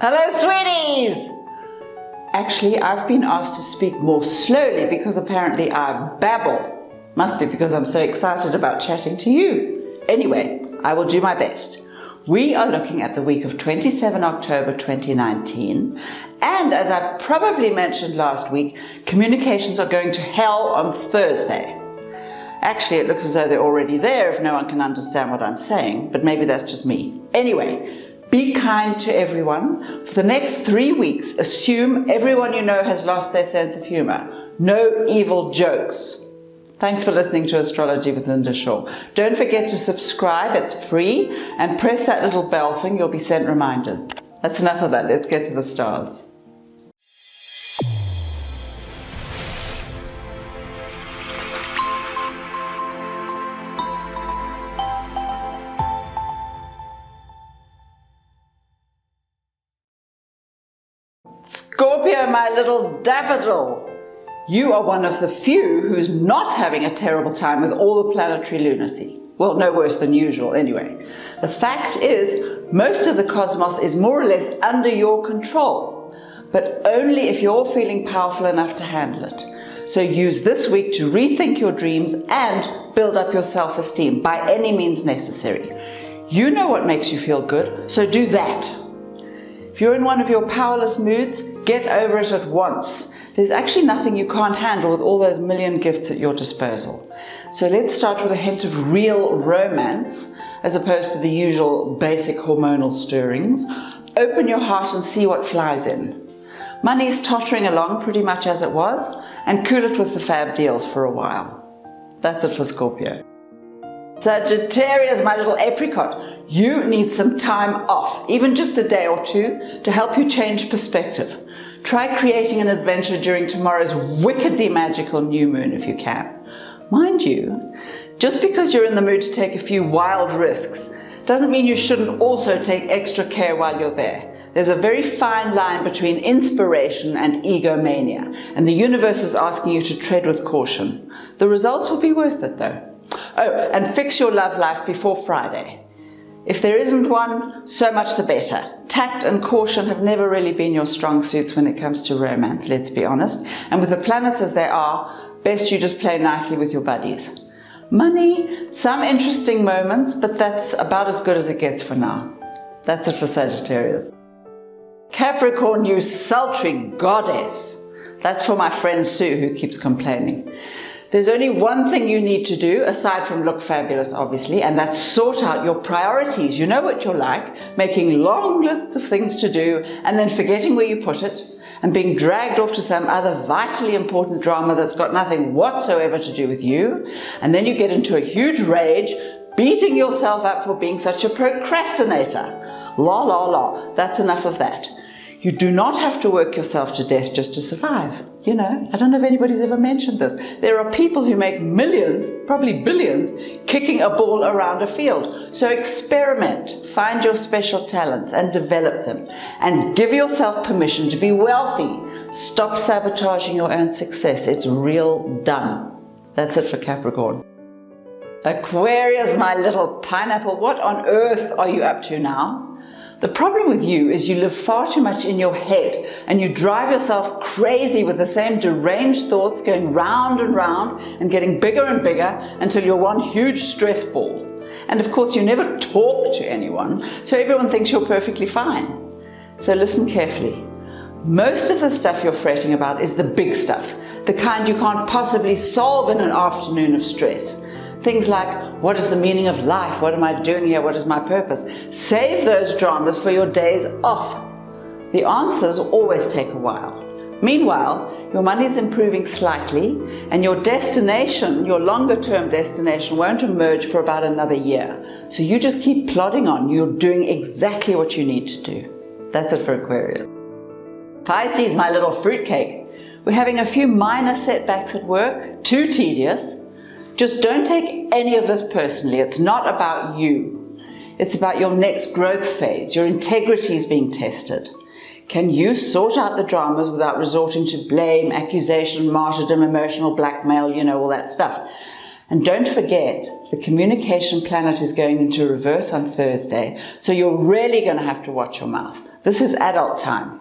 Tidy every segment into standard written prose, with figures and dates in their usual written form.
Hello, sweeties! Actually, I've been asked to speak more slowly because apparently I babble. Must be because I'm so excited about chatting to you. Anyway, I will do my best. We are looking at the week of 27 October 2019, and as I probably mentioned last week, communications are going to hell on Thursday. Actually, it looks as though they're already there if no one can understand what I'm saying, but maybe that's just me. Anyway, be kind to everyone. For the next 3 weeks, assume everyone you know has lost their sense of humor. No evil jokes. Thanks for listening to Astrology with Linda Shaw. Don't forget to subscribe, it's free, and press that little bell thing, you'll be sent reminders. That's enough of that, let's get to the stars. Scorpio, my little daffodil. You are one of the few who's not having a terrible time with all the planetary lunacy. Well, no worse than usual anyway. The fact is, most of the cosmos is more or less under your control, but only if you're feeling powerful enough to handle it. So use this week to rethink your dreams and build up your self-esteem by any means necessary. You know what makes you feel good, so do that. If you're in one of your powerless moods, get over it at once. There's actually nothing you can't handle with all those million gifts at your disposal. So let's start with a hint of real romance, as opposed to the usual basic hormonal stirrings. Open your heart and see what flies in. Money's tottering along pretty much as it was, and cool it with the fab deals for a while. That's it for Scorpio. Sagittarius, my little apricot, you need some time off, even just a day or two, to help you change perspective. Try creating an adventure during tomorrow's wickedly magical new moon if you can. Mind you, just because you're in the mood to take a few wild risks doesn't mean you shouldn't also take extra care while you're there. There's a very fine line between inspiration and egomania, and the universe is asking you to tread with caution. The results will be worth it though. Oh, and fix your love life before Friday. If there isn't one, so much the better. Tact and caution have never really been your strong suits when it comes to romance, let's be honest. And with the planets as they are, best you just play nicely with your buddies. Money, some interesting moments, but that's about as good as it gets for now. That's it for Sagittarius. Capricorn, you sultry goddess. That's for my friend Sue, who keeps complaining. There's only one thing you need to do, aside from look fabulous, obviously, and that's sort out your priorities. You know what you're like, making long lists of things to do, and then forgetting where you put it, and being dragged off to some other vitally important drama that's got nothing whatsoever to do with you, and then you get into a huge rage, beating yourself up for being such a procrastinator. La la la, that's enough of that. You do not have to work yourself to death just to survive. You know, I don't know if anybody's ever mentioned this. There are people who make millions, probably billions, kicking a ball around a field. So experiment, find your special talents and develop them. And give yourself permission to be wealthy. Stop sabotaging your own success. It's real done. That's it for Capricorn. Aquarius, my little pineapple, what on earth are you up to now? The problem with you is you live far too much in your head and you drive yourself crazy with the same deranged thoughts going round and round and getting bigger and bigger until you're one huge stress ball. And of course you never talk to anyone, so everyone thinks you're perfectly fine. So listen carefully. Most of the stuff you're fretting about is the big stuff, the kind you can't possibly solve in an afternoon of stress. Things like, what is the meaning of life? What am I doing here? What is my purpose? Save those dramas for your days off. The answers always take a while. Meanwhile, your money is improving slightly, and your destination, your longer-term destination, won't emerge for about another year. So you just keep plodding on. You're doing exactly what you need to do. That's it for Aquarius. Pisces, my little fruitcake. We're having a few minor setbacks at work, too tedious. Just don't take any of this personally. It's not about you. It's about your next growth phase. Your integrity is being tested. Can you sort out the dramas without resorting to blame, accusation, martyrdom, emotional blackmail, you know, all that stuff? And don't forget, the communication planet is going into reverse on Thursday, so you're really going to have to watch your mouth. This is adult time.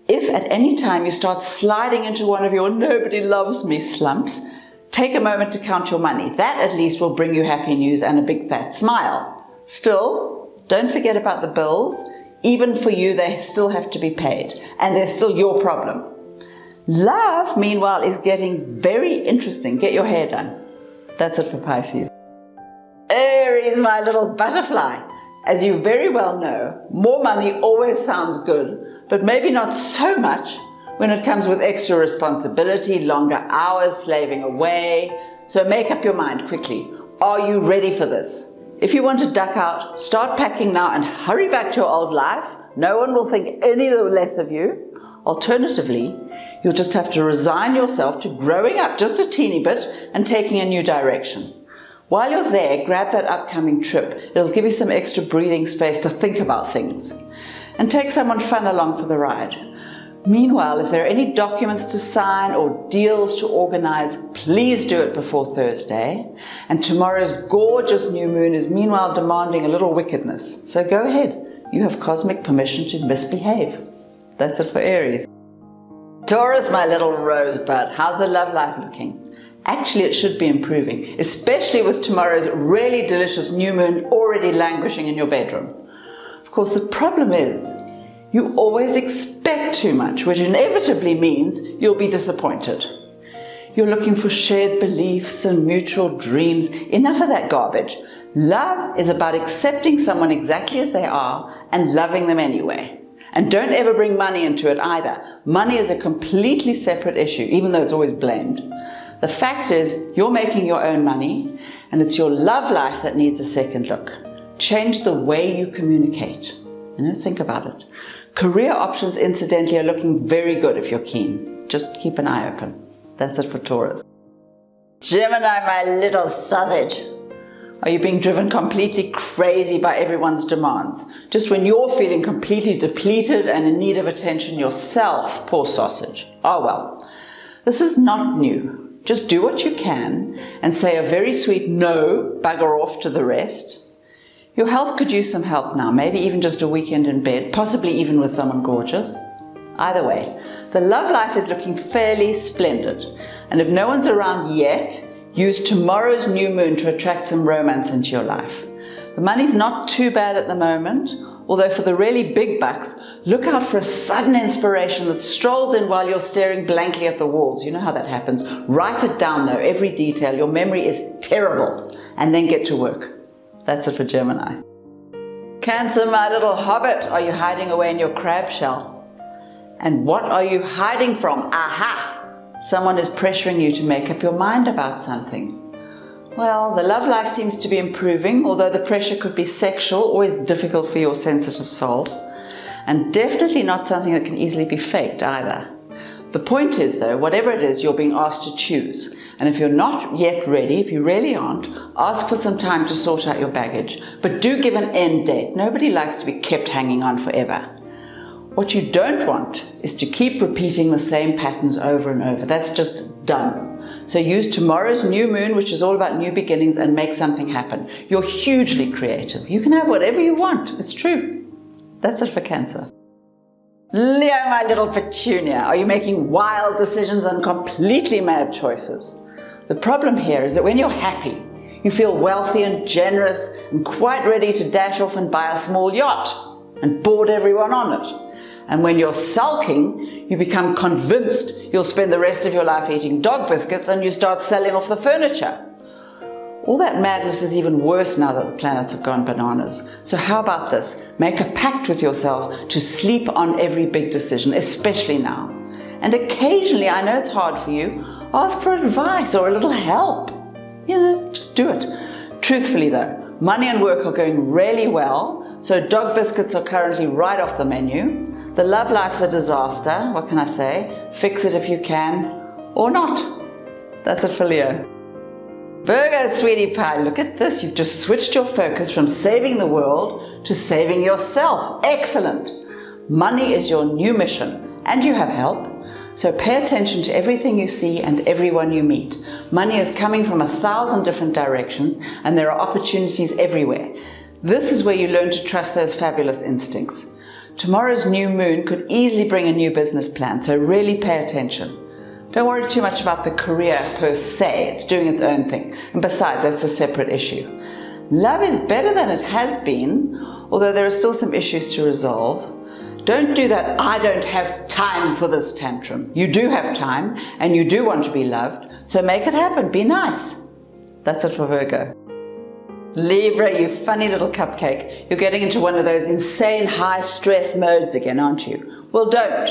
If at any time you start sliding into one of your nobody loves me slumps, take a moment to count your money. That at least will bring you happy news and a big fat smile. Still, don't forget about the bills. Even for you, they still have to be paid, and they're still your problem. Love, meanwhile, is getting very interesting. Get your hair done. That's it for Pisces. Aries, my little butterfly. As you very well know, more money always sounds good, but maybe not so much when it comes with extra responsibility, longer hours, slaving away. So make up your mind quickly. Are you ready for this? If you want to duck out, start packing now and hurry back to your old life. No one will think any the less of you. Alternatively, you'll just have to resign yourself to growing up just a teeny bit and taking a new direction. While you're there, grab that upcoming trip. It'll give you some extra breathing space to think about things. And take someone fun along for the ride. Meanwhile, if there are any documents to sign or deals to organize, please do it before Thursday. And tomorrow's gorgeous new moon is meanwhile demanding a little wickedness. So go ahead. You have cosmic permission to misbehave. That's it for Aries. Taurus, my little rosebud. How's the love life looking? Actually, it should be improving, especially with tomorrow's really delicious new moon already languishing in your bedroom. Of course, the problem is, you always expect too much, which inevitably means you'll be disappointed. You're looking for shared beliefs and mutual dreams. Enough of that garbage. Love is about accepting someone exactly as they are and loving them anyway. And don't ever bring money into it either. Money is a completely separate issue, even though it's always blamed. The fact is, you're making your own money, and it's your love life that needs a second look. Change the way you communicate. Think about it. Career options, incidentally, are looking very good if you're keen. Just keep an eye open. That's it for Taurus. Gemini, my little sausage. Are you being driven completely crazy by everyone's demands? Just when you're feeling completely depleted and in need of attention yourself, poor sausage. Oh well. This is not new. Just do what you can and say a very sweet no, bugger off to the rest. Your health could use some help now, maybe even just a weekend in bed, possibly even with someone gorgeous. Either way, the love life is looking fairly splendid. And if no one's around yet, use tomorrow's new moon to attract some romance into your life. The money's not too bad at the moment, although for the really big bucks, look out for a sudden inspiration that strolls in while you're staring blankly at the walls. You know how that happens. Write it down though, every detail. Your memory is terrible. And then get to work. That's it for Gemini. Cancer, my little hobbit. Are you hiding away in your crab shell? And what are you hiding from? Aha! Someone is pressuring you to make up your mind about something. Well, the love life seems to be improving, although the pressure could be sexual, always difficult for your sensitive soul. And definitely not something that can easily be faked either. The point is, though, whatever it is, you're being asked to choose. And if you're not yet ready, if you really aren't, ask for some time to sort out your baggage. But do give an end date. Nobody likes to be kept hanging on forever. What you don't want is to keep repeating the same patterns over and over. That's just done. So use tomorrow's new moon, which is all about new beginnings, and make something happen. You're hugely creative. You can have whatever you want. It's true. That's it for Cancer. Leo, my little petunia. Are you making wild decisions and completely mad choices? The problem here is that when you're happy, you feel wealthy and generous and quite ready to dash off and buy a small yacht and board everyone on it. And when you're sulking, you become convinced you'll spend the rest of your life eating dog biscuits and you start selling off the furniture. All that madness is even worse now that the planets have gone bananas. So how about this? Make a pact with yourself to sleep on every big decision, especially now. And occasionally, I know it's hard for you, ask for advice or a little help. Just do it. Truthfully though, money and work are going really well, so dog biscuits are currently right off the menu. The love life's a disaster, what can I say? Fix it if you can, or not. That's it for Leo. Virgo, sweetie pie, look at this. You've just switched your focus from saving the world to saving yourself. Excellent. Money is your new mission, and you have help. So pay attention to everything you see and everyone you meet. Money is coming from 1,000 different directions, and there are opportunities everywhere. This is where you learn to trust those fabulous instincts. Tomorrow's new moon could easily bring a new business plan, so really pay attention. Don't worry too much about the career per se, it's doing its own thing. And besides, that's a separate issue. Love is better than it has been, although there are still some issues to resolve. Don't do that "I don't have time for this" tantrum. You do have time, and you do want to be loved, so make it happen, be nice. That's it for Virgo. Libra, you funny little cupcake. You're getting into one of those insane high stress modes again, aren't you? Well, don't.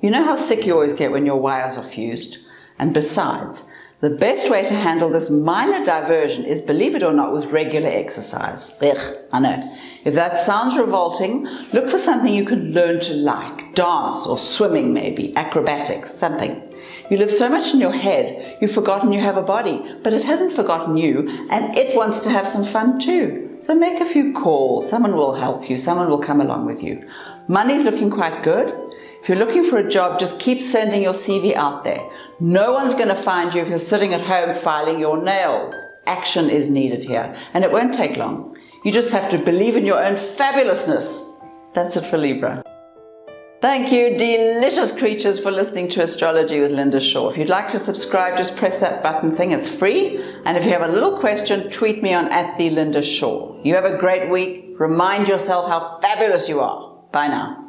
You know how sick you always get when your wires are fused? And besides, the best way to handle this minor diversion is, believe it or not, with regular exercise. Ugh, I know. If that sounds revolting, look for something you can learn to like. Dance or swimming maybe, acrobatics, something. You live so much in your head, you've forgotten you have a body, but it hasn't forgotten you, and it wants to have some fun too. So make a few calls, someone will help you, someone will come along with you. Money's looking quite good. If you're looking for a job, just keep sending your CV out there. No one's going to find you if you're sitting at home filing your nails. Action is needed here, and it won't take long. You just have to believe in your own fabulousness. That's it for Libra. Thank you, delicious creatures, for listening to Astrology with Linda Shaw. If you'd like to subscribe, just press that button thing. It's free. And if you have a little question, tweet me on @TheLindaShaw. You have a great week. Remind yourself how fabulous you are. Bye now.